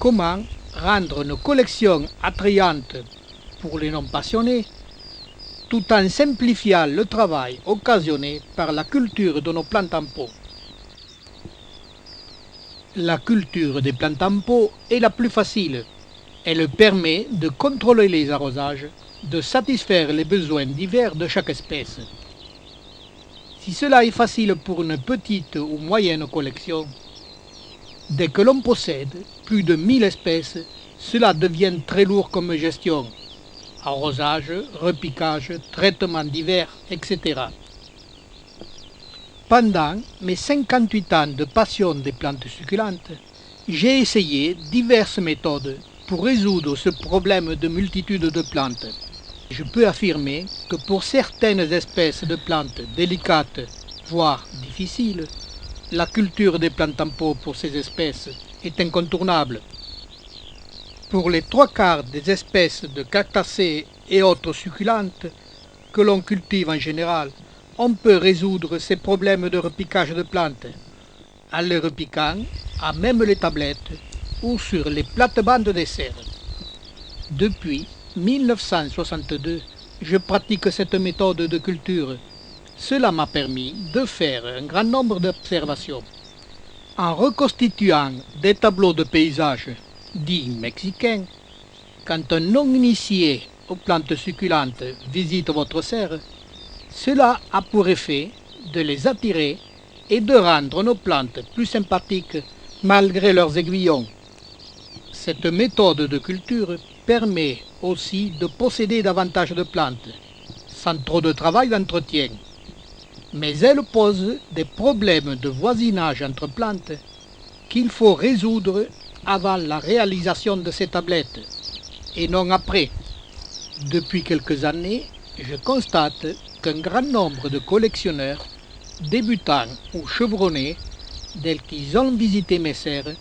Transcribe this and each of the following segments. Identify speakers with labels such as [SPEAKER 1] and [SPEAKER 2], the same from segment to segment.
[SPEAKER 1] comment rendre nos collections attrayantes pour les non-passionnés, tout en simplifiant le travail occasionné par la culture de nos plantes en pot. La culture des plantes en pot est la plus facile. Elle permet de contrôler les arrosages, de satisfaire les besoins divers de chaque espèce. Si cela est facile pour une petite ou moyenne collection, dès que l'on possède plus de 1000 espèces, cela devient très lourd comme gestion. Arrosage, repiquage, traitements divers, etc. Pendant mes 58 ans de passion des plantes succulentes, j'ai essayé diverses méthodes pour résoudre ce problème de multitude de plantes. Je peux affirmer que pour certaines espèces de plantes délicates, voire difficiles, la culture des plantes en pot pour ces espèces est incontournable. Pour les 3/4 des espèces de cactacées et autres succulentes que l'on cultive en général, on peut résoudre ces problèmes de repiquage de plantes en les repiquant à même les tablettes ou sur les plates-bandes des serres. Depuis 1962, je pratique cette méthode de culture. Cela m'a permis de faire un grand nombre d'observations. En reconstituant des tableaux de paysages dits mexicains, quand un non-initié aux plantes succulentes visite votre serre, cela a pour effet de les attirer et de rendre nos plantes plus sympathiques malgré leurs aiguillons. Cette méthode de culture permet aussi de posséder davantage de plantes, sans trop de travail d'entretien. Mais elle pose des problèmes de voisinage entre plantes qu'il faut résoudre avant la réalisation de ces tablettes, et non après. Depuis quelques années, je constate qu'un grand nombre de collectionneurs, débutants ou chevronnés, dès qu'ils ont visité mes serres,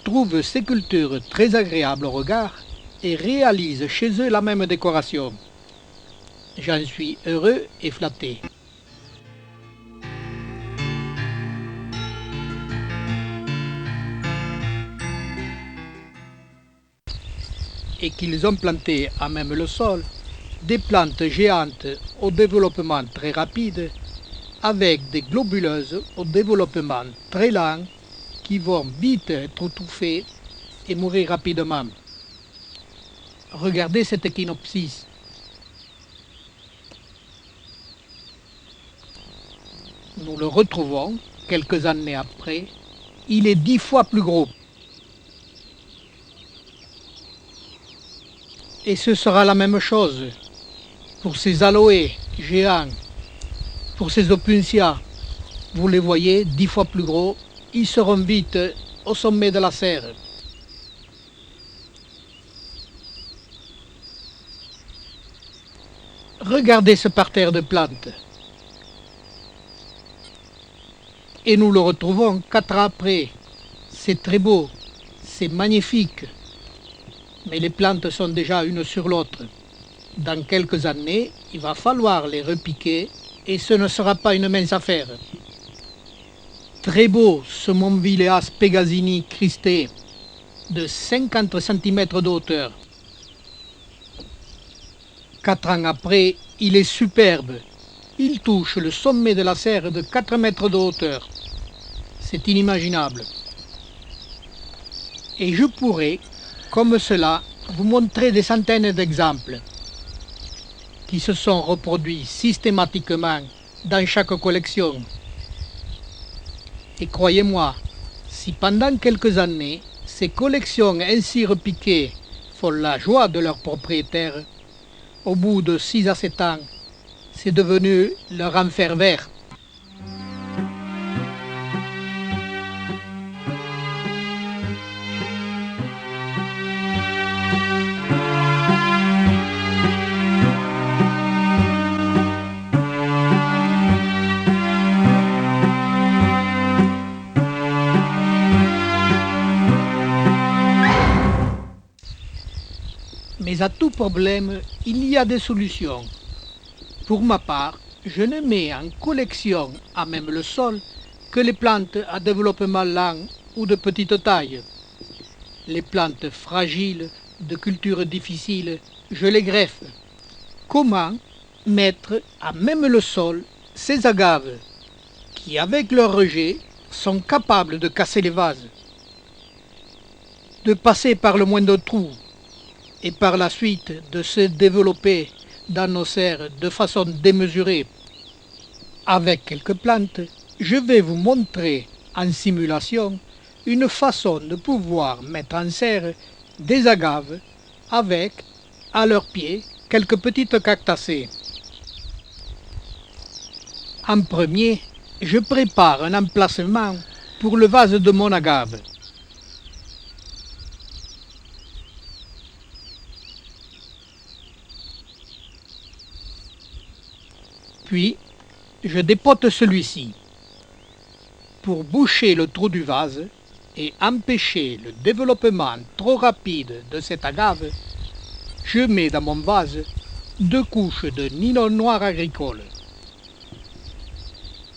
[SPEAKER 1] trouvent ces cultures très agréables au regard et réalisent chez eux la même décoration. J'en suis heureux et flatté. Et qu'ils ont planté à même le sol des plantes géantes au développement très rapide avec des globuleuses au développement très lent qui vont vite être étouffées et mourir rapidement. Regardez cet échinopsis. Nous le retrouvons quelques années après. Il est 10 fois plus gros. Et ce sera la même chose pour ces aloés géants, pour ces opuntias. Vous les voyez 10 fois plus gros, ils seront vite au sommet de la serre. Regardez ce parterre de plantes. Et nous le retrouvons 4 ans après. C'est très beau, c'est magnifique. Mais les plantes sont déjà une sur l'autre. Dans quelques années, il va falloir les repiquer et ce ne sera pas une mince affaire. Très beau ce Montvileas Pegasini cristé de 50 cm de hauteur. 4 ans après, il est superbe. Il touche le sommet de la serre de 4 mètres de hauteur. C'est inimaginable. Et je pourrais, comme cela, vous montrer des centaines d'exemples qui se sont reproduits systématiquement dans chaque collection. Et croyez-moi, si pendant quelques années, ces collections ainsi repiquées font la joie de leurs propriétaires, au bout de 6 à 7 ans, c'est devenu leur enfer vert. Mais à tout problème, il y a des solutions. Pour ma part, je ne mets en collection à même le sol que les plantes à développement lent ou de petite taille. Les plantes fragiles, de cultures difficiles, je les greffe. Comment mettre à même le sol ces agaves qui, avec leur rejet, sont capables de casser les vases, de passer par le moindre trou et par la suite de se développer dans nos serres de façon démesurée. Avec quelques plantes, je vais vous montrer en simulation une façon de pouvoir mettre en serre des agaves avec, à leurs pieds, quelques petites cactacées. En premier, je prépare un emplacement pour le vase de mon agave. Puis, je dépote celui-ci. Pour boucher le trou du vase et empêcher le développement trop rapide de cette agave, je mets dans mon vase 2 couches de nylon noir agricole.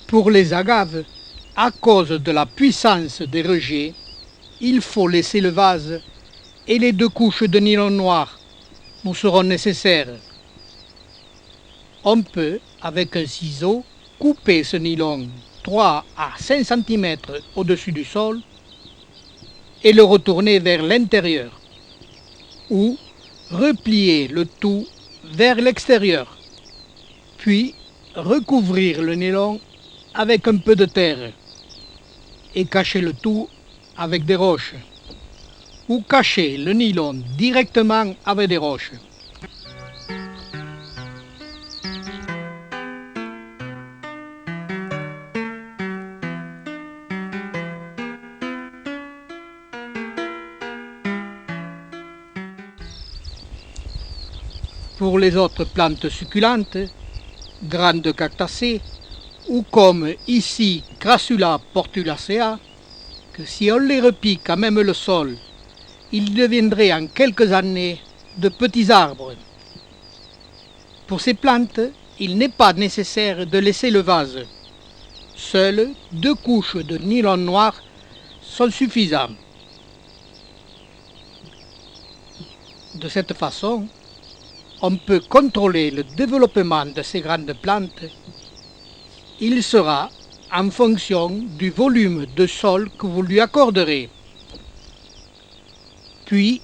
[SPEAKER 1] Pour les agaves, à cause de la puissance des rejets, il faut laisser le vase et les 2 couches de nylon noir nous seront nécessaires. On peut, avec un ciseau, couper ce nylon 3 à 5 cm au-dessus du sol et le retourner vers l'intérieur, ou replier le tout vers l'extérieur, puis recouvrir le nylon avec un peu de terre et cacher le tout avec des roches, ou cacher le nylon directement avec des roches. Pour les autres plantes succulentes, grandes cactacées, ou comme ici Crassula portulacea, que si on les repique à même le sol, ils deviendraient en quelques années de petits arbres. Pour ces plantes, il n'est pas nécessaire de laisser le vase. Seules 2 couches de nylon noir sont suffisantes. De cette façon, on peut contrôler le développement de ces grandes plantes. Il sera en fonction du volume de sol que vous lui accorderez. Puis,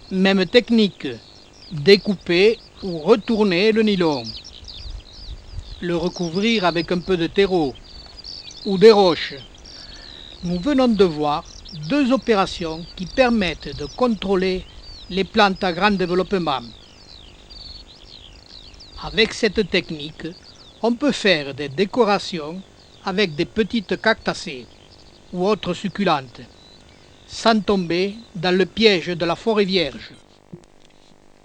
[SPEAKER 1] même technique, découper ou retourner le nylon, le recouvrir avec un peu de terreau ou des roches. Nous venons de voir 2 opérations qui permettent de contrôler les plantes à grand développement. Avec cette technique, on peut faire des décorations avec des petites cactacées ou autres succulentes, sans tomber dans le piège de la forêt vierge.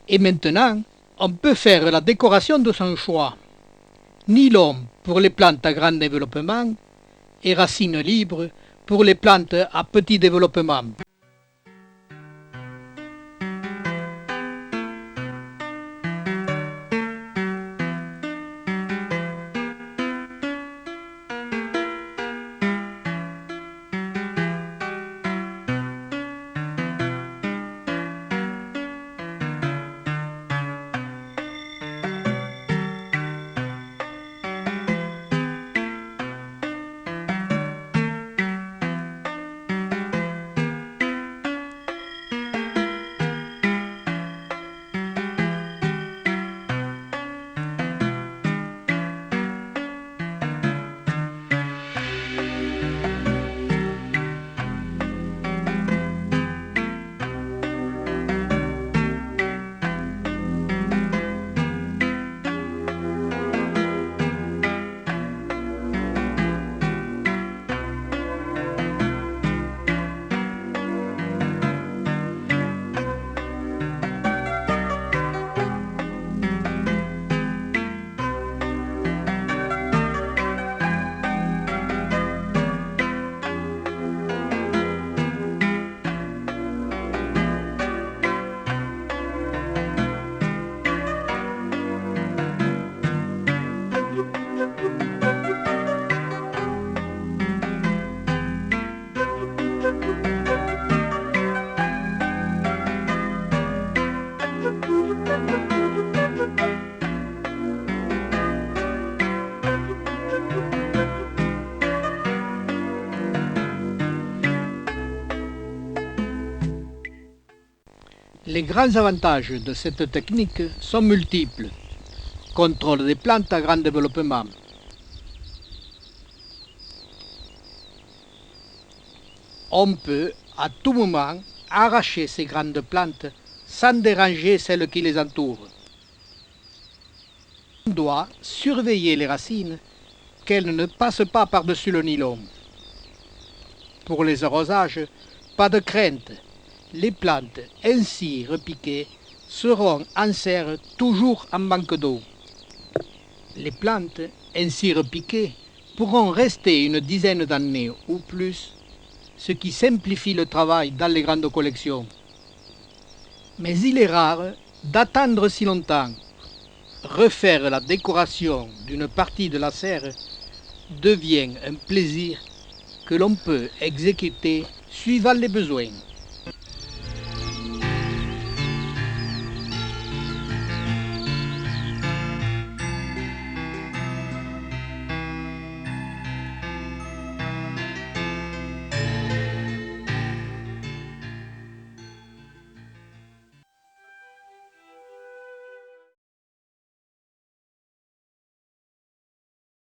[SPEAKER 1] Et maintenant, on peut faire la décoration de son choix. Nylon pour les plantes à grand développement et racines libres pour les plantes à petit développement. Les grands avantages de cette technique sont multiples. Contrôle des plantes à grand développement. On peut à tout moment arracher ces grandes plantes sans déranger celles qui les entourent. On doit surveiller les racines, qu'elles ne passent pas par-dessus le nylon. Pour les arrosages, pas de crainte. Les plantes ainsi repiquées seront en serre toujours en manque d'eau. Les plantes ainsi repiquées pourront rester une dizaine d'années ou plus, ce qui simplifie le travail dans les grandes collections. Mais il est rare d'attendre si longtemps. Refaire la décoration d'une partie de la serre devient un plaisir que l'on peut exécuter suivant les besoins.